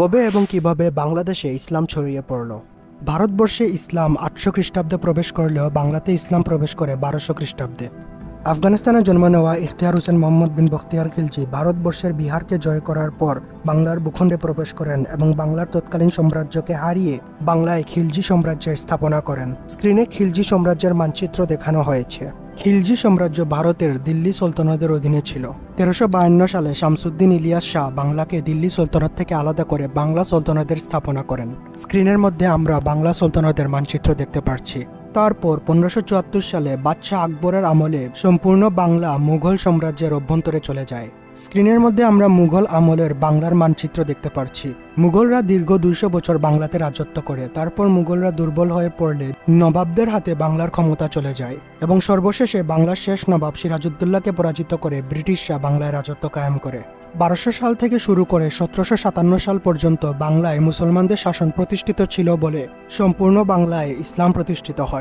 কবে এবং কিভাবে বাংলাদেশে ইসলাম ছড়িয়ে পড়ল? ভারতবর্ষে ইসলাম 800 খ্রিস্টাব্দে প্রবেশ করলেও বাংলাতে ইসলাম প্রবেশ করে 1200 খ্রিস্টাব্দে। আফগানিস্তানে জন্ম নেওয়া ইখতিয়ার হোসেন মোহাম্মদ বিন বখতিয়ার খিলজি ভারতবর্ষের বিহারকে জয় করার পর বাংলার ভূখণ্ডে প্রবেশ করেন এবং বাংলার তৎকালীন সাম্রাজ্যকে হারিয়ে বাংলায় খিলজি সাম্রাজ্যের স্থাপনা করেন। স্ক্রিনে খিলজি সাম্রাজ্যের মানচিত্র দেখানো হয়েছে। খিলজি সাম্রাজ্য ভারতের দিল্লি সুলতানদের অধীনে ছিল। 1352 সালে শামসুদ্দিন ইলিয়াস শাহ বাংলাকে দিল্লি সুলতানত থেকে আলাদা করে বাংলা সুলতানতের স্থাপনা করেন। স্ক্রিনের মধ্যে আমরা বাংলা সুলতানতের মানচিত্র দেখতে পাচ্ছি। তারপর 1574 সালে বাদশাহ আকবরের আমলে সম্পূর্ণ বাংলা মুঘল সাম্রাজ্যের অভ্যন্তরে চলে যায়। স্ক্রিনের মধ্যে আমরা মুঘল আমলের বাংলার মানচিত্র দেখতে পাচ্ছি। মুঘলরা দীর্ঘ 200 বছর বাংলাতে রাজত্ব করে। তারপর মুঘলরা দুর্বল হয়ে পড়লে নবাবদের হাতে বাংলার ক্ষমতা চলে যায় এবং সর্বশেষে বাংলার শেষ নবাব সিরাজউদ্দৌলাকে পরাজিত করে ব্রিটিশরা বাংলায় রাজত্ব কায়েম করে। 1200 সাল থেকে শুরু করে 1757 সাল পর্যন্ত বাংলায় মুসলমানদের শাসন প্রতিষ্ঠিত ছিল বলে সম্পূর্ণ বাংলায় ইসলাম প্রতিষ্ঠিত হয়।